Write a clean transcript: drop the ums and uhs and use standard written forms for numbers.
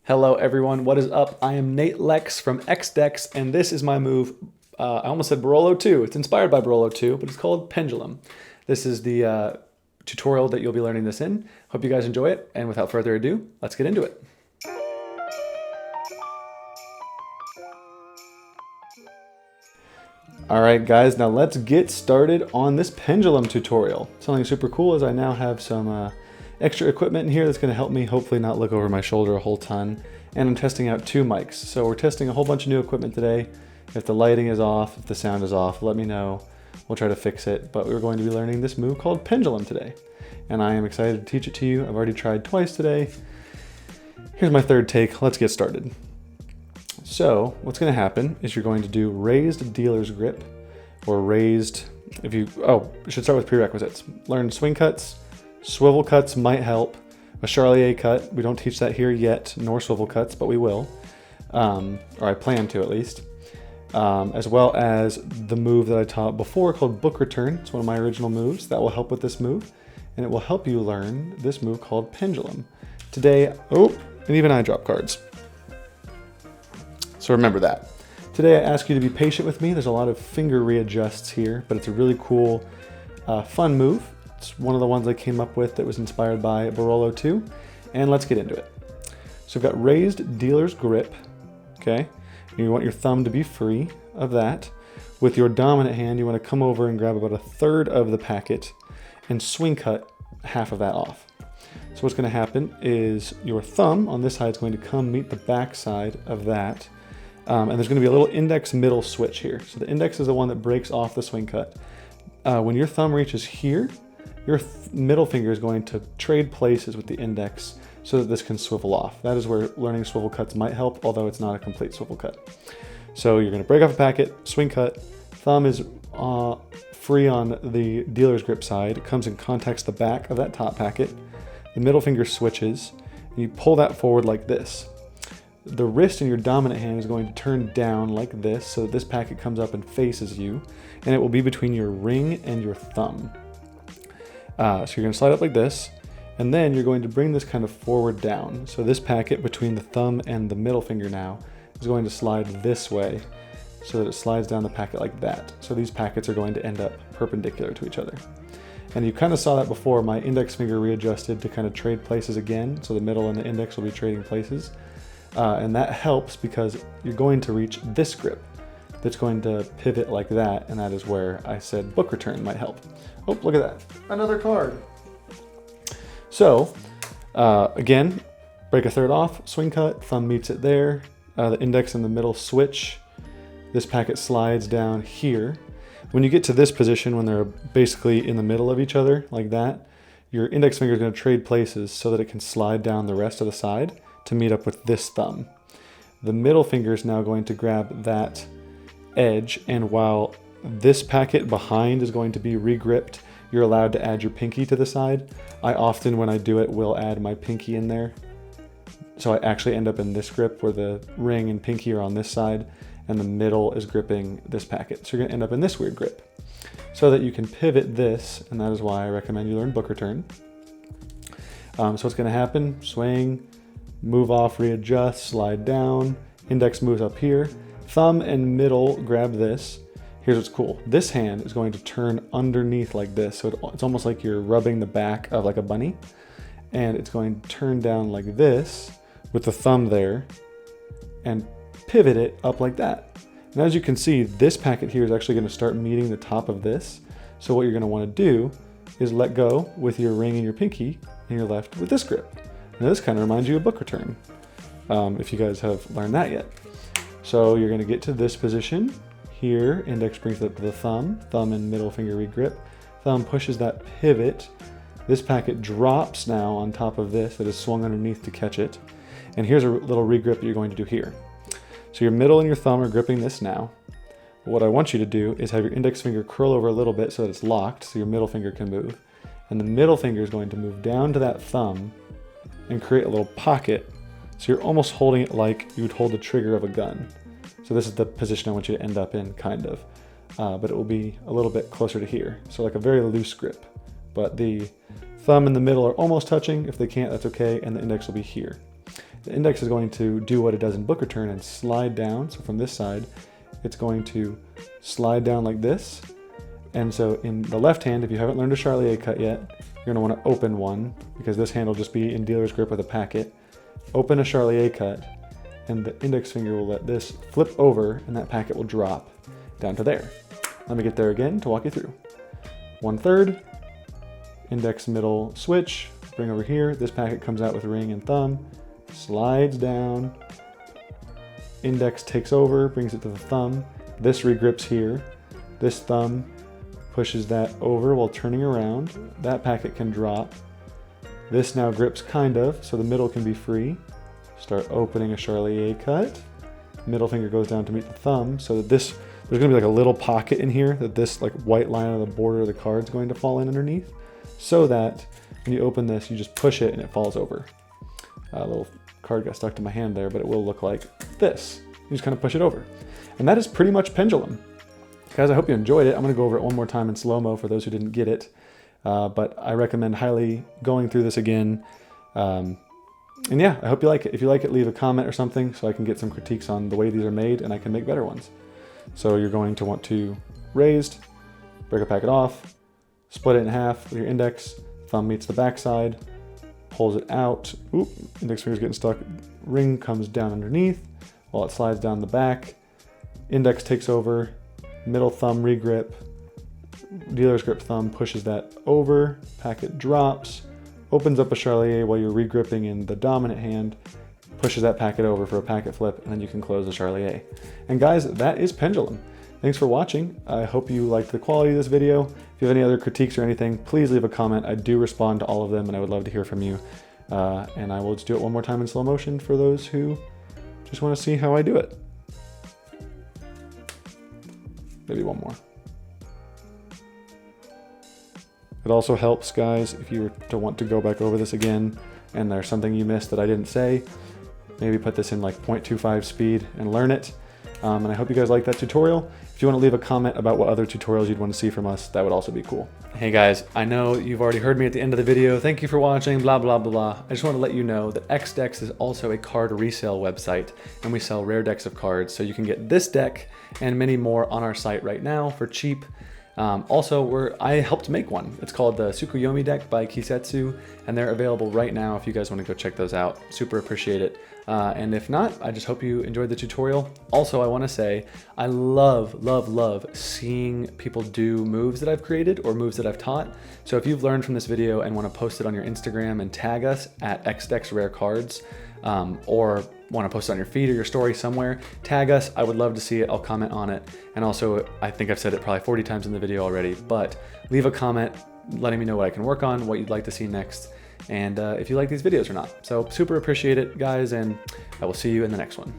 Hello everyone, what is up? I am Nate Lex from XDex, and this is my move. I almost said Barolo 2. It's inspired by Barolo 2, but it's called Pendulum. This is the tutorial that you'll be learning this in. Hope you guys enjoy it, and without further ado, let's get into it. Alright guys, now let's get started on this pendulum tutorial. Something super cool is I now have some extra equipment in here that's going to help me hopefully not look over my shoulder a whole ton. And I'm testing out 2 mics. So we're testing a whole bunch of new equipment today. If the lighting is off, if the sound is off, let me know. We'll try to fix it. But we're going to be learning this move called Pendulum today. And I am excited to teach it to you. I've already tried twice today. Here's my 3rd take. Let's get started. So what's going to happen is you're going to do raised dealer's grip, or raised, you should start with prerequisites. Learn swing cuts, swivel cuts might help, a Charlier cut, we don't teach that here yet, nor swivel cuts, but we will, or I plan to at least, as well as the move that I taught before called book return. It's one of my original moves that will help with this move, and it will help you learn this move called pendulum. Today, and even I drop cards. So remember that. Today I ask you to be patient with me. There's a lot of finger readjusts here, but it's a really cool, fun move. It's one of the ones I came up with that was inspired by Barolo 2, and let's get into it. So we've got raised dealer's grip, okay? And you want your thumb to be free of that. With your dominant hand, you want to come over and grab about 1/3 of the packet and swing cut half of that off. So what's going to happen is your thumb on this side is going to come meet the back side of that. And there's going to be a little index middle switch here. So the index is the one that breaks off the swing cut. When your thumb reaches here, your middle finger is going to trade places with the index so that this can swivel off. That is where learning swivel cuts might help, although it's not a complete swivel cut. So you're going to break off a packet, swing cut, thumb is free on the dealer's grip side. It comes and contacts the back of that top packet. The middle finger switches, and you pull that forward like this. The wrist in your dominant hand is going to turn down like this so that this packet comes up and faces you, and it will be between your ring and your thumb. So you're going to slide up like this, and then you're going to bring this kind of forward down. So this packet between the thumb and the middle finger now is going to slide this way so that it slides down the packet like that. So these packets are going to end up perpendicular to each other. And you kind of saw that before. My index finger readjusted to kind of trade places again, so the middle and the index will be trading places. And that helps because you're going to reach this grip that's going to pivot like that, and that is where I said book return might help. Oh, look at that. Another card. So, again, break 1/3 off, swing cut, thumb meets it there, the index and the middle switch. This packet slides down here. When you get to this position, when they're basically in the middle of each other, like that, your index finger is going to trade places so that it can slide down the rest of the side to meet up with this thumb. The middle finger is now going to grab that edge, and while this packet behind is going to be regripped, you're allowed to add your pinky to the side. I often, when I do it, will add my pinky in there. So I actually end up in this grip where the ring and pinky are on this side, and the middle is gripping this packet. So you're going to end up in this weird grip so that you can pivot this, and that is why I recommend you learn book return. So what's going to happen? Swing, move off, readjust, slide down, index moves up here, thumb and middle grab this. Here's what's cool. This hand is going to turn underneath like this. So it's almost like you're rubbing the back of like a bunny, and it's going to turn down like this with the thumb there and pivot it up like that. And as you can see, this packet here is actually going to start meeting the top of this. So what you're going to want to do is let go with your ring and your pinky, and you're left with this grip. Now this kind of reminds you of book return, if you guys have learned that yet. So you're going to get to this position here, index brings it up to the thumb, thumb and middle finger regrip, thumb pushes that pivot, this packet drops now on top of this that is swung underneath to catch it, and here's a little regrip that you're going to do here. So your middle and your thumb are gripping this now. But what I want you to do is have your index finger curl over a little bit so that it's locked, so your middle finger can move, and the middle finger is going to move down to that thumb and create a little pocket. So you're almost holding it like you would hold the trigger of a gun. So this is the position I want you to end up in, kind of. But it will be a little bit closer to here. So like a very loose grip. But the thumb and the middle are almost touching. If they can't, that's okay. And the index will be here. The index is going to do what it does in book return and slide down. So from this side, it's going to slide down like this. And so in the left hand, if you haven't learned a Charlier cut yet, you're gonna wanna open one, because this hand will just be in dealer's grip with a packet. Open a Charlier cut, and the index finger will let this flip over, and that packet will drop down to there. Let me get there again to walk you through. 1/3, index middle switch, bring over here. This packet comes out with ring and thumb, slides down, index takes over, brings it to the thumb. This regrips here. This thumb pushes that over while turning around. That packet can drop. This now grips kind of, so the middle can be free. Start opening a Charlier cut. Middle finger goes down to meet the thumb, so that there's gonna be like a little pocket in here that this like white line on the border of the card is going to fall in underneath, so that when you open this, you just push it and it falls over. A little card got stuck to my hand there, but it will look like this. You just kind of push it over. And that is pretty much Pendulum. Guys, I hope you enjoyed it. I'm gonna go over it one more time in slow-mo for those who didn't get it. But I recommend highly going through this again. And yeah, I hope you like it. If you like it, leave a comment or something so I can get some critiques on the way these are made and I can make better ones. So you're going to want to raised, break a packet off, split it in half with your index, thumb meets the back side, pulls it out. Oop, index finger's getting stuck. Ring comes down underneath while it slides down the back. Index takes over, middle thumb regrip, dealer's grip thumb pushes that over, packet drops, opens up a Charlier while you're regripping in the dominant hand, pushes that packet over for a packet flip, and then you can close the Charlier. And guys, that is Pendulum. Thanks for watching. I hope you liked the quality of this video. If you have any other critiques or anything, please leave a comment. I do respond to all of them and I would love to hear from you. And I will just do it one more time in slow motion for those who just want to see how I do it. Maybe one more. It also helps, guys, if you were to want to go back over this again and there's something you missed that I didn't say, maybe put this in like 0.25 speed and learn it. And I hope you guys like that tutorial. If you want to leave a comment about what other tutorials you'd want to see from us, that would also be cool. Hey guys, I know you've already heard me at the end of the video. Thank you for watching, blah, blah, blah, blah. I just want to let you know that XDecks is also a card resale website, and we sell rare decks of cards. So you can get this deck and many more on our site right now for cheap. Also, I helped make one. It's called the Tsukuyomi deck by Kisetsu, and they're available right now if you guys want to go check those out. Super appreciate it. And if not, I just hope you enjoyed the tutorial. Also, I want to say I love, love, love seeing people do moves that I've created or moves that I've taught. So if you've learned from this video and want to post it on your Instagram and tag us at XDecksRareCards, or want to post it on your feed or your story somewhere, tag us. I would love to see it. I'll comment on it. And also, I think I've said it probably 40 times in the video already, but leave a comment letting me know what I can work on, what you'd like to see next, and if you like these videos or not. So super appreciate it, guys, and I will see you in the next one.